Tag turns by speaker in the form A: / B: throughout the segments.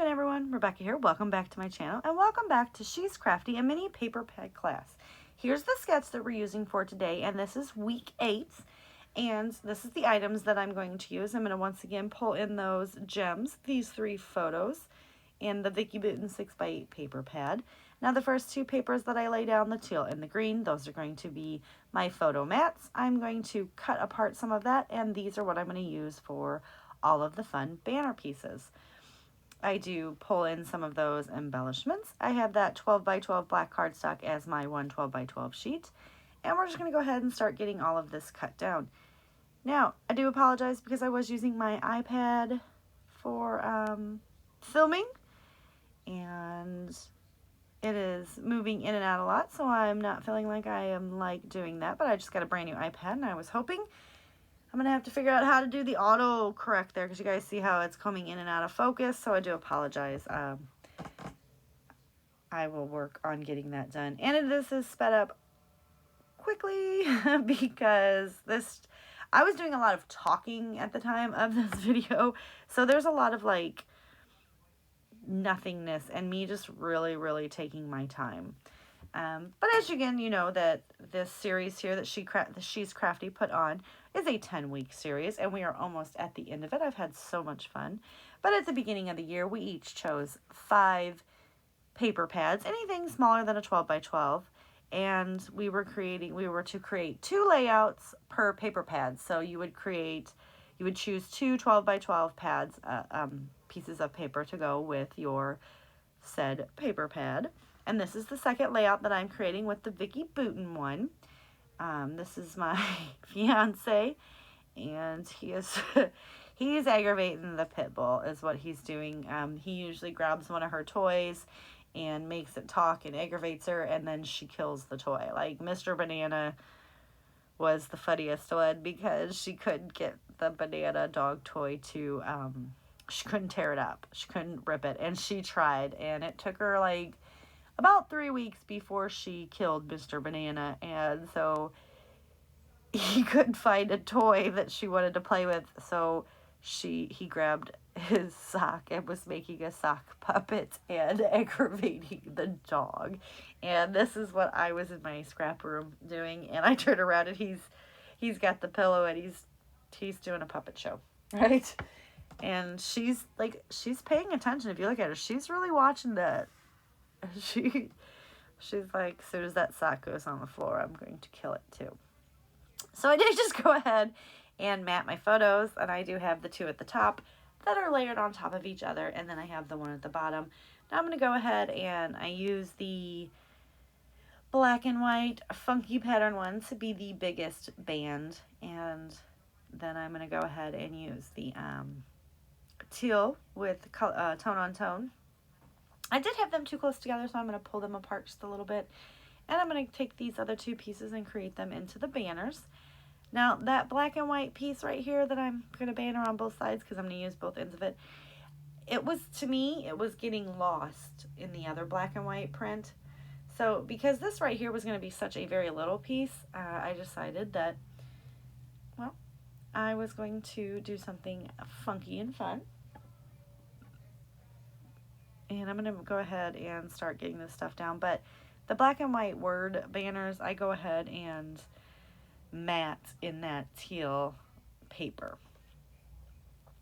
A: again, everyone. Rebecca here. Welcome back to my channel and welcome back to She's Crafty, a mini paper pad class. Here's the sketch that we're using for today, and this is week 8, and this is the items that I'm going to use. I'm going to once again pull in those gems, these 3 photos, and the Vicky Booten 6x8 paper pad. Now the first 2 papers that I lay down, the teal and the green, those are going to be my photo mats. I'm going to cut apart some of that, and these are what I'm going to use for all of the fun banner pieces. I do pull in some of those embellishments. I have that 12 by 12 black cardstock as my 12 by 12 sheet. And we're just going to go ahead and start getting all of this cut down. Now, I do apologize because I was using my iPad for filming. And it is moving in and out a lot, so I'm not feeling like I am doing that. But I just got a brand new iPad, and I was hoping I'm going to have to figure out how to do the auto correct there because you guys see how it's coming in and out of focus, so I do apologize. I will work on getting that done. And this is sped up quickly because I was doing a lot of talking at the time of this video, so there's a lot of nothingness and me just really taking my time. But as you know that this series here that She's Crafty put on is a 10-week series, and we are almost at the end of it. I've had so much fun. But at the beginning of the year, we each chose 5 paper pads, anything smaller than a 12 by 12, and we were to create 2 layouts per paper pad. So you would choose 2 12 by 12 pads, pieces of paper to go with your said paper pad. And this is the second layout that I'm creating with the Vicky Booten one. This is my fiance, and he's aggravating the pit bull is what he's doing. He usually grabs one of her toys and makes it talk and aggravates her, and then she kills the toy. Like Mr. Banana was the funniest one because she couldn't get the banana dog toy to, she couldn't tear it up. She couldn't rip it, and she tried, and it took her about 3 weeks before she killed Mr. Banana, and so he couldn't find a toy that she wanted to play with, so he grabbed his sock and was making a sock puppet and aggravating the dog. And this is what I was in my scrap room doing, and I turned around and he's got the pillow and he's doing a puppet show, right? And she's paying attention. If you look at her, she's really watching that. She's like, as soon as that sock goes on the floor, I'm going to kill it too. So I did just go ahead and mat my photos, and I do have the 2 at the top that are layered on top of each other, and then I have the 1 at the bottom. Now I'm going to go ahead and I use the black and white funky pattern one to be the biggest band, and then I'm going to go ahead and use the teal with tone on tone. I did have them too close together, so I'm going to pull them apart just a little bit. And I'm going to take these other 2 pieces and create them into the banners. Now, that black and white piece right here that I'm going to banner on both sides because I'm going to use both ends of it, to me, it was getting lost in the other black and white print. So, because this right here was going to be such a very little piece, I decided that, well, I was going to do something funky and fun. And I'm going to go ahead and start getting this stuff down. But the black and white word banners, I go ahead and mat in that teal paper.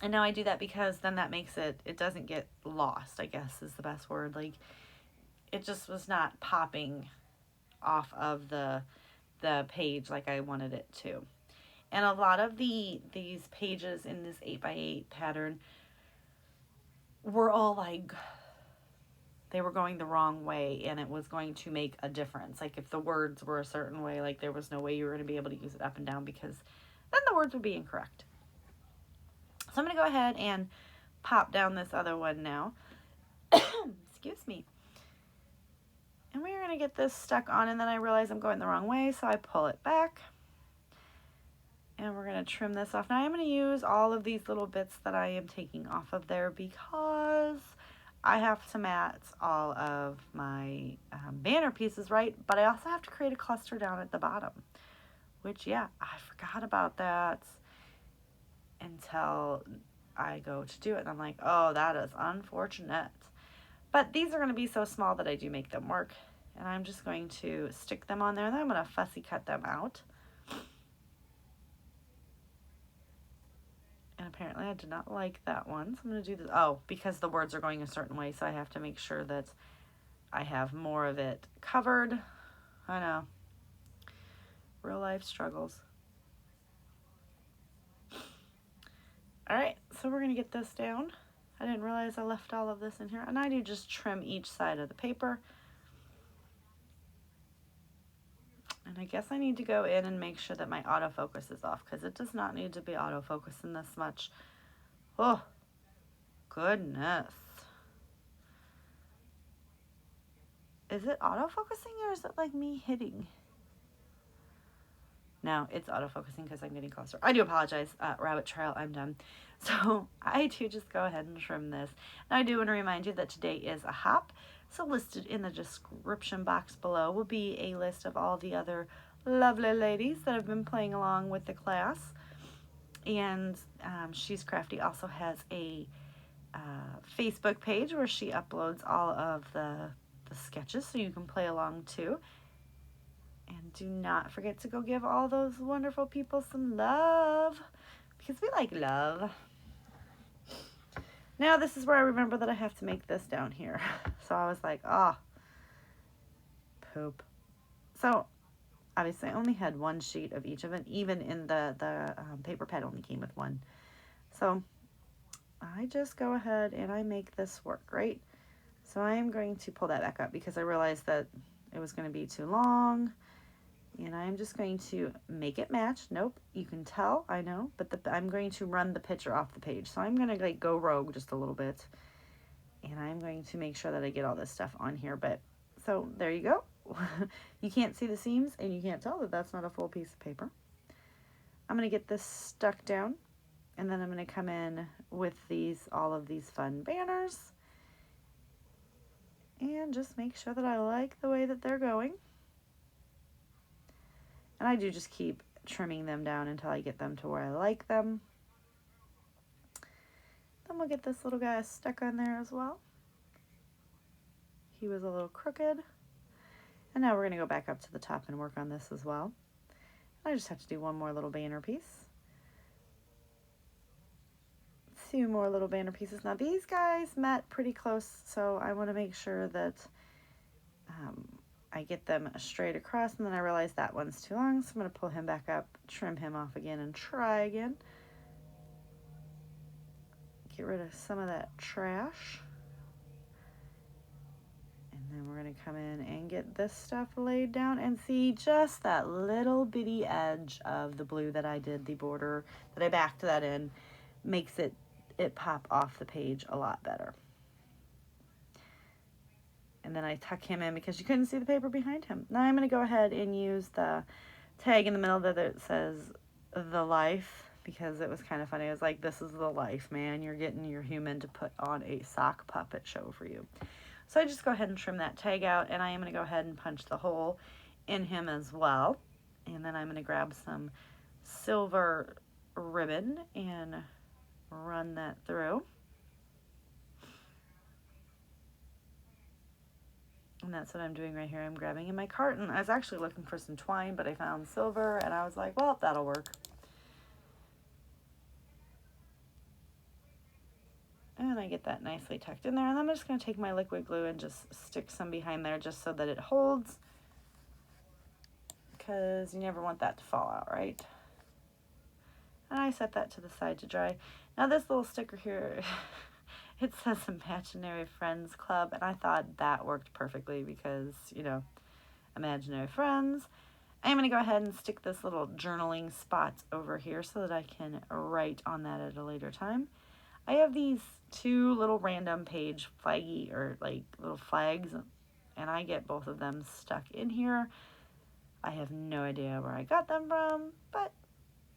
A: And now I do that because then that makes it doesn't get lost, I guess is the best word. It just was not popping off of the page like I wanted it to. And a lot of these pages in this 8x8 pattern were all they were going the wrong way, and it was going to make a difference. If the words were a certain way, there was no way you were going to be able to use it up and down because then the words would be incorrect. So I'm going to go ahead and pop down this other one now. Excuse me. And we're going to get this stuck on, and then I realize I'm going the wrong way, so I pull it back. And we're going to trim this off. Now I'm going to use all of these little bits that I am taking off of there because I have to mat all of my banner pieces, right? But I also have to create a cluster down at the bottom, which, yeah, I forgot about that until I go to do it and I'm like, oh, that is unfortunate. But these are going to be so small that I do make them work. And I'm just going to stick them on there and then I'm going to fussy cut them out. And apparently I did not like that one. So I'm going to do this. Oh, because the words are going a certain way. So I have to make sure that I have more of it covered. I know. Real life struggles. All right, so we're going to get this down. I didn't realize I left all of this in here. And I do just trim each side of the paper. And I guess I need to go in and make sure that my autofocus is off because it does not need to be autofocusing this much. Oh, goodness. Is it autofocusing or is it like me hitting? No, it's autofocusing because I'm getting closer. I do apologize, rabbit trail, I'm done. So I do just go ahead and trim this. And I do want to remind you that today is a hop. So listed in the description box below will be a list of all the other lovely ladies that have been playing along with the class. And She's Crafty also has a Facebook page where she uploads all of the sketches so you can play along too. And do not forget to go give all those wonderful people some love because we like love. Now this is where I remember that I have to make this down here. So I was like, oh, poop. So obviously I only had one sheet of each of it. Even in the paper pad only came with one. So I just go ahead and I make this work, right? So I am going to pull that back up because I realized that it was going to be too long. And I'm just going to make it match. Nope, you can tell, I know, but I'm going to run the picture off the page. So I'm going to like go rogue just a little bit. And I'm going to make sure that I get all this stuff on here. But so there you go. You can't see the seams and you can't tell that that's not a full piece of paper. I'm going to get this stuck down. And then I'm going to come in with all of these fun banners. And just make sure that I like the way that they're going. And I do just keep trimming them down until I get them to where I like them. Then we'll get this little guy stuck on there as well. He was a little crooked. And now we're going to go back up to the top and work on this as well. I just have to do one more little banner piece. 2 more little banner pieces. Now these guys met pretty close, so I want to make sure that I get them straight across, and then I realize that one's too long, so I'm going to pull him back up, trim him off again, and try again. Get rid of some of that trash. And then we're going to come in and get this stuff laid down and see just that little bitty edge of the blue that I did, the border that I backed that in, makes it pop off the page a lot better. And then I tuck him in because you couldn't see the paper behind him. Now I'm going to go ahead and use the tag in the middle that it says The Life, because it was kind of funny. I was like, this is the life, man. You're getting your human to put on a sock puppet show for you. So I just go ahead and trim that tag out, and I am going to go ahead and punch the hole in him as well. And then I'm going to grab some silver ribbon and run that through. And that's what I'm doing right here. I'm grabbing in my carton. I was actually looking for some twine, but I found silver, and I was like, well, that'll work. And I get that nicely tucked in there. And I'm just going to take my liquid glue and just stick some behind there just so that it holds. Because you never want that to fall out, right? And I set that to the side to dry. Now this little sticker here, it says Imaginary Friends Club, and I thought that worked perfectly because, you know, imaginary friends. I'm going to go ahead and stick this little journaling spot over here so that I can write on that at a later time. I have these 2 little random page flaggy or like little flags, and I get both of them stuck in here. I have no idea where I got them from, but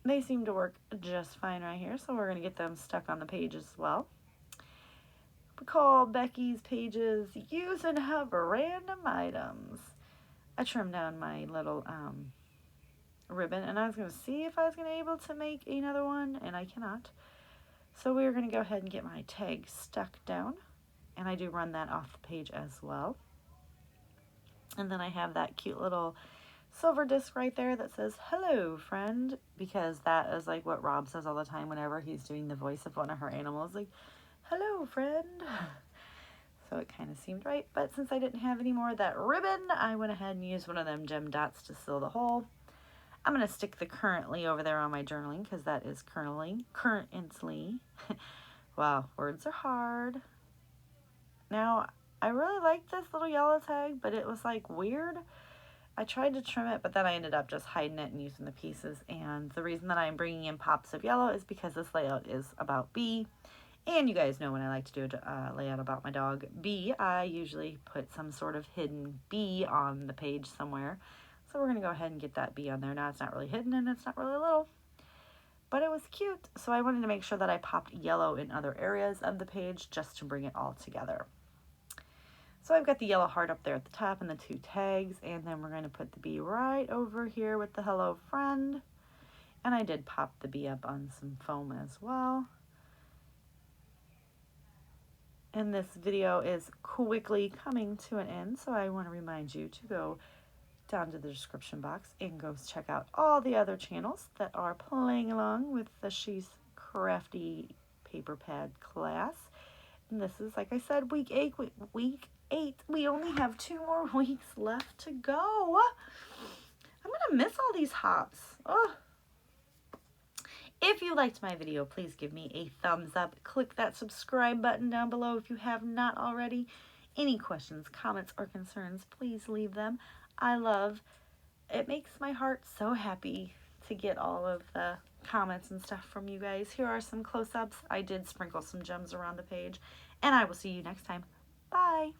A: they seem to work just fine right here, so we're going to get them stuck on the page as well. We call Becky's pages Use and Have Random Items. I trimmed down my little ribbon, and I was going to see if I was going to be able to make another one, and I cannot. So we're going to go ahead and get my tag stuck down, and I do run that off the page as well. And then I have that cute little silver disc right there that says, "Hello, friend," because that is like what Rob says all the time whenever he's doing the voice of one of her animals, like, "Hello, friend." So it kind of seemed right, but since I didn't have any more of that ribbon, I went ahead and used one of them gem dots to seal the hole. I'm going to stick the currently over there on my journaling because that is currently. Wow, words are hard. Now, I really like this little yellow tag, but it was like weird. I tried to trim it, but then I ended up just hiding it and using the pieces. And the reason that I'm bringing in pops of yellow is because this layout is about Bee. And you guys know when I like to do a layout about my dog Bee, I usually put some sort of hidden bee on the page somewhere. So we're going to go ahead and get that bee on there. Now it's not really hidden and it's not really little, but it was cute. So I wanted to make sure that I popped yellow in other areas of the page just to bring it all together. So I've got the yellow heart up there at the top and the 2 tags, and then we're going to put the bee right over here with the hello friend. And I did pop the bee up on some foam as well. And this video is quickly coming to an end, so I want to remind you to go down to the description box and go check out all the other channels that are playing along with the She's Crafty paper pad class. And this is, like I said, week 8. We only have 2 more weeks left to go. I'm gonna miss all these hops. Oh. If you liked my video, please give me a thumbs up. Click that subscribe button down below if you have not already. Any questions, comments, or concerns, please leave them. It makes my heart so happy to get all of the comments and stuff from you guys. Here are some close-ups. I did sprinkle some gems around the page, and I will see you next time. Bye.